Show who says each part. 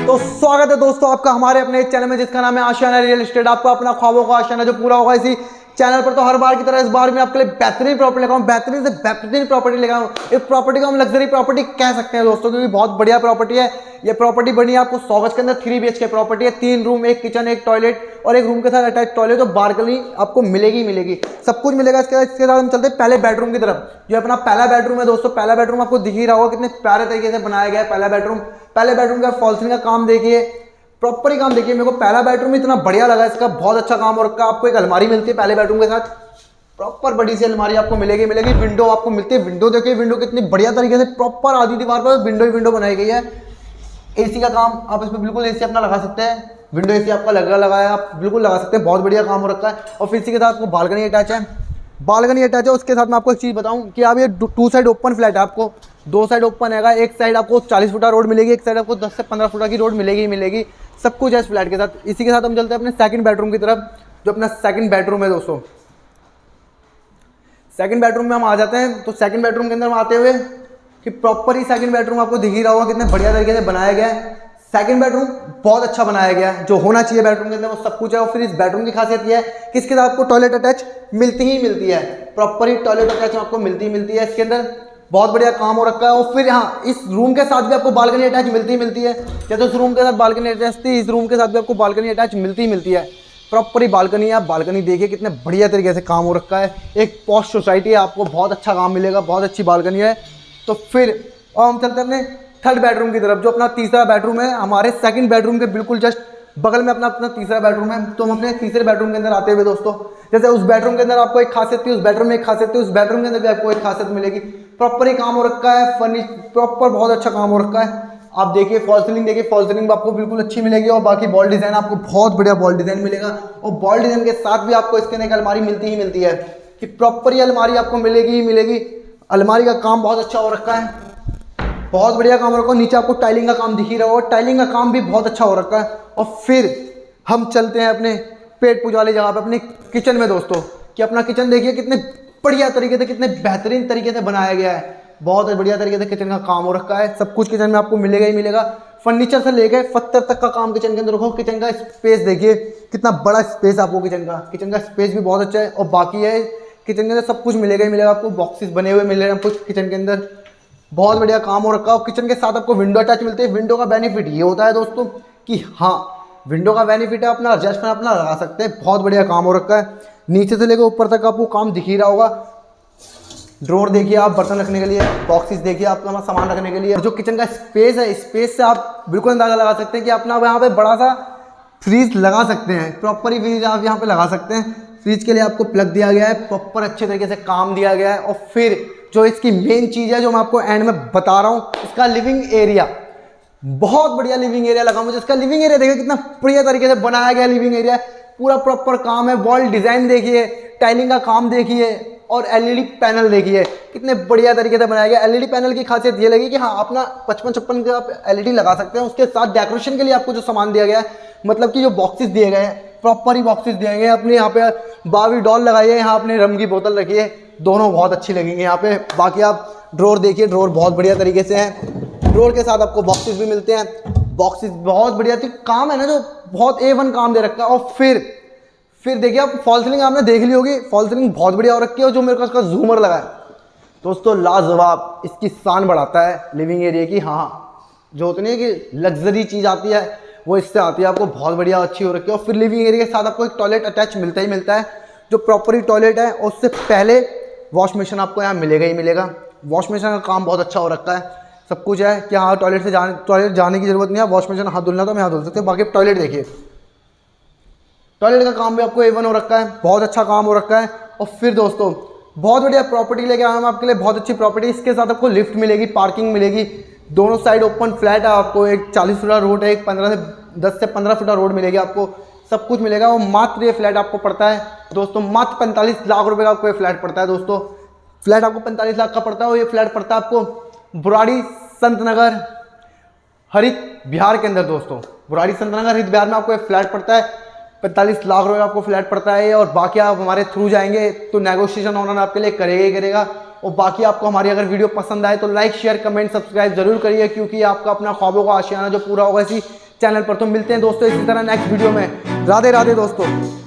Speaker 1: तो स्वागत है दोस्तों आपका हमारे अपने एक चैनल में जिसका नाम है आशियाना रियल एस्टेट। आपको अपना ख्वाबों का आशियाना जो पूरा होगा इसी चैनल पर। तो हर बार की तरह इस बार मैं आपके लिए बेहतरीन प्रॉपर्टी लेकर आऊं, बेहतरीन से बेहतरीन प्रॉपर्टी लेकर आऊं। इस प्रॉपर्टी को हम लग्जरी प्रॉपर्टी कह सकते हैं दोस्तों, क्योंकि बहुत बढ़िया प्रॉपर्टी है। ये प्रॉपर्टी बनी है आपको 100 गज के अंदर, 3 BHK प्रॉपर्टी है। 3 रूम, 1 किचन, 1 टॉयलेट और 1 रूम के साथ अटैच टॉयलेट। तो बालकनी आपको मिलेगी मिलेगी, सब कुछ मिलेगा। इसके साथ हम चलते हैं पहले बेडरूम की तरफ। जो अपना पहला बेडरूम है दोस्तों, पहला बेडरूम आपको दिख ही रहा होगा कितने प्यारे तरीके से बनाया गया है पहला बेडरूम। पहले बेडरूम का फॉल सीलिंग का काम देखिए, प्रॉपर ही काम देखिए। मेरे को पहला बेडरूम इतना बढ़िया लगा, इसका बहुत अच्छा काम हो रखा है। आपको एक अलमारी मिलती है पहले बेडरूम के साथ, प्रॉपर बड़ी सी अलमारी आपको मिलेगी। विंडो आपको मिलती है। विंडो देखिए, विंडो कितनी बढ़िया तरीके से प्रॉपर आधी दीवार पर विंडो ही विंडो बनाई गई है। एसी का काम आप इसमें बिल्कुल एसी अपना लगा सकते हैं। विंडो एसी आपका लगा है, आप बिल्कुल लगा सकते हैं। बहुत बढ़िया काम हो रखा है। और फिर इसी के साथ आपको बालकनी अटैच है, बालकनी अटैच है। उसके साथ मैं आपको एक चीज़ बताऊं कि आप ये 2 साइड ओपन फ्लैट है, आपको 2 साइड ओपन है। एक साइड आपको 40 फुटा रोड मिलेगी, एक साइड आपको 10 से 15 फुटा की रोड मिलेगी। सब कुछ है इस फ्लैट के साथ। इसी के साथ हम चलते हैं अपने सेकंड बेडरूम की तरफ। जो अपना सेकंड बेडरूम है दोस्तों, सेकंड बेडरूम में हम आ जाते हैं। तो सेकंड बेडरूम के अंदर हम आते हुए कि प्रॉपर ही सेकंड बेडरूम आपको दिख ही रहा होगा कितने बढ़िया तरीके से बनाया गया है। सेकंड बेडरूम बहुत अच्छा बनाया गया है, जो होना चाहिए बेडरूम के अंदर वो सब कुछ है। और फिर इस बेडरूम की खासियत ये है कि इसके साथ आपको टॉयलेट अटैच मिलती है। प्रॉपर ही टॉयलेट अटैच आपको मिलती है इसके अंदर। बहुत बढ़िया काम हो रखा है। और फिर हाँ, इस रूम के साथ भी आपको बालकनी अटैच मिलती है। जैसे उस रूम के साथ बालकनी अटैच थी, इस रूम के साथ भी आपको बालकनी अटैच मिलती है। प्रॉपर ही बालकनी है। आप बालकनी देखिए कितने बढ़िया तरीके से काम हो रखा है। एक पॉश सोसाइटी है, आपको बहुत अच्छा काम मिलेगा, बहुत अच्छी बालकनी है। तो फिर और हम चलते हैं अपने थर्ड बेडरूम की तरफ। जो अपना तीसरा बेडरूम है, हमारे सेकंड बेडरूम के बिल्कुल जस्ट बगल में अपना तीसरा बेडरूम है। तो हम अपने तीसरे बेडरूम के अंदर आते हुए दोस्तों, जैसे उस बेडरूम के अंदर आपको एक खासियत थी, उस बेडरूम में एक खासियत थी, उस बेडरूम के अंदर भी आपको एक खासियत मिलेगी। प्रॉपर ही काम हो रखा है, फर्निश प्रॉपर बहुत अच्छा काम हो रखा है। आप देखिए फॉल सीलिंग देखिए, फॉल सीलिंग आपको बिल्कुल अच्छी मिलेगी। और बाकी बॉल डिजाइन आपको बहुत बढ़िया बॉल डिजाइन मिलेगा। और बॉल डिजाइन के साथ भी आपको इसके अंदर एक अलमारी मिलती है कि प्रॉपर ही अलमारी आपको मिलेगी। अलमारी का काम बहुत अच्छा हो रखा है, बहुत बढ़िया काम हो रखा है। नीचे आपको टाइलिंग का काम दिख ही रहा होगा, टाइलिंग का काम भी बहुत अच्छा हो रखा है। और फिर हम चलते हैं अपने पेट पूजा वाली जगह पे, अपने किचन में दोस्तों, कि अपना किचन देखिए कितने बढ़िया तरीके से, कितने बेहतरीन तरीके से बनाया गया है। बहुत बढ़िया तरीके से किचन का काम हो रखा है। सब कुछ किचन में आपको मिलेगा। फर्नीचर से लेकर पत्थर तक का काम किचन के अंदर रखो। किचन का स्पेस देखिए कितना बड़ा स्पेस आपको किचन का स्पेस भी बहुत अच्छा है। और बाकी है किचन के अंदर सब कुछ मिलेगा। आपको बॉक्सेस बने हुए मिल रहे हैं कुछ किचन के अंदर, बहुत बढ़िया काम हो रखा है। और किचन के साथ आपको विंडो अटैच मिलती है। विंडो का बेनिफिट ये होता है दोस्तों कि हाँ, विंडो का बेनिफिट है अपना एडजस्ट फैन अपना लगा सकते हैं। बहुत बढ़िया काम हो रखा है। नीचे से लेकर ऊपर तक आपको काम दिख ही रहा होगा। ड्रॉर देखिए आप बर्तन रखने के लिए, बॉक्सेस देखिए आप अपना सामान रखने के लिए। और जो किचन का स्पेस है, स्पेस से आप बिल्कुल अंदाजा लगा सकते हैं कि अपना यहाँ पे बड़ा सा फ्रीज लगा सकते हैं। प्रॉपर ही फ्रीज आप यहाँ पे लगा सकते हैं। फ्रिज के लिए आपको प्लग दिया गया है, प्रॉपर अच्छे तरीके से काम दिया गया है। और फिर जो इसकी मेन चीज़ है जो मैं आपको एंड में बता रहा हूँ, इसका लिविंग एरिया, बहुत बढ़िया लिविंग एरिया लगा मुझे। इसका लिविंग एरिया देखिए कितना बढ़िया तरीके से बनाया गया लिविंग एरिया, पूरा प्रॉपर काम है। वॉल डिजाइन देखिए, टाइलिंग का काम देखिए, और एलईडी पैनल देखिए कितने बढ़िया तरीके से बनाया गया। एलईडी पैनल की खासियत ये लगी कि हाँ, अपना 55-56 का आप एलईडी लगा सकते हैं। उसके साथ डेकोरेशन के लिए आपको जो सामान दिया गया है, मतलब कि जो बॉक्सेस दिए गए हैं, प्रॉपर ही बॉक्सेस दिए गए हैं। अपने यहाँ पे बावी डॉल लगाई है, यहाँ अपने रम की बोतल रखी है, दोनों बहुत अच्छी लगेंगी यहाँ पे। बाकी आप ड्रॉर देखिए, ड्रॉर बहुत बढ़िया तरीके से है। ड्रॉर के साथ आपको बॉक्सेस भी मिलते हैं। बॉक्सेस बहुत बढ़िया काम है ना, जो बहुत A1 काम दे रखा है। और फिर देखिए आप फॉल सीलिंग आपने देख ली होगी, फॉल सीलिंग बहुत बढ़िया हो रखी है। और जो मेरे को इसका झूमर लगा है दोस्तों, लाजवाब, इसकी शान बढ़ाता है लिविंग एरिया की। हाँ, जो होती नहीं है कि लग्जरी चीज़ आती है वो इससे आती है। आपको बहुत बढ़िया अच्छी हो रखी है। और फिर लिविंग एरिया के साथ आपको एक टॉयलेट अटैच मिलता है, जो प्रॉपर ही टॉयलेट है। और उससे पहले वॉश बेसिन आपको यहाँ मिलेगा। वॉश बेसिन का काम बहुत अच्छा हो रखा है। सब कुछ है कि हाँ, टॉयलेट जाने की जरूरत नहीं है। वॉश बेसिन हाथ धुलना तो हम यहाँ धुल सकते हैं। बाकी टॉयलेट देखिए, टॉयलेट का काम भी आपको A1 हो रखा है, बहुत अच्छा काम हो रखा है। और फिर दोस्तों बहुत बढ़िया प्रॉपर्टी लेके आया हूँ आपके लिए, बहुत अच्छी प्रॉपर्टी। इसके साथ आपको लिफ्ट मिलेगी, पार्किंग मिलेगी, दोनों साइड ओपन फ्लैट है। आपको एक 40 फुटा रोड है, एक 10 से 15 फुटा रोड मिलेगी आपको, सब कुछ मिलेगा। और मात्र ये फ्लैट आपको पड़ता है दोस्तों, मात्र 45 लाख रुपये का आपको ये फ्लैट पड़ता है दोस्तों। फ्लैट आपको 45 लाख का पड़ता है। और ये फ्लैट पड़ता है आपको बुराड़ी संत नगर हरित बिहार के अंदर दोस्तों। बुराड़ी संत नगर हरित बिहार में आपको एक फ्लैट पड़ता है, 45 लाख रुपये आपको फ्लैट पड़ता है। और बाकी आप हमारे थ्रू जाएंगे तो नेगोशिएशन ऑनर आपके लिए करेगा ही करेगा। और बाकी आपको हमारी अगर वीडियो पसंद आए तो लाइक शेयर कमेंट सब्सक्राइब जरूर करिए, क्योंकि आपका अपना ख्वाबों का आशियाना जो पूरा होगा इसी चैनल पर। तो मिलते हैं दोस्तों इसी तरह नेक्स्ट वीडियो में। राधे राधे दोस्तों।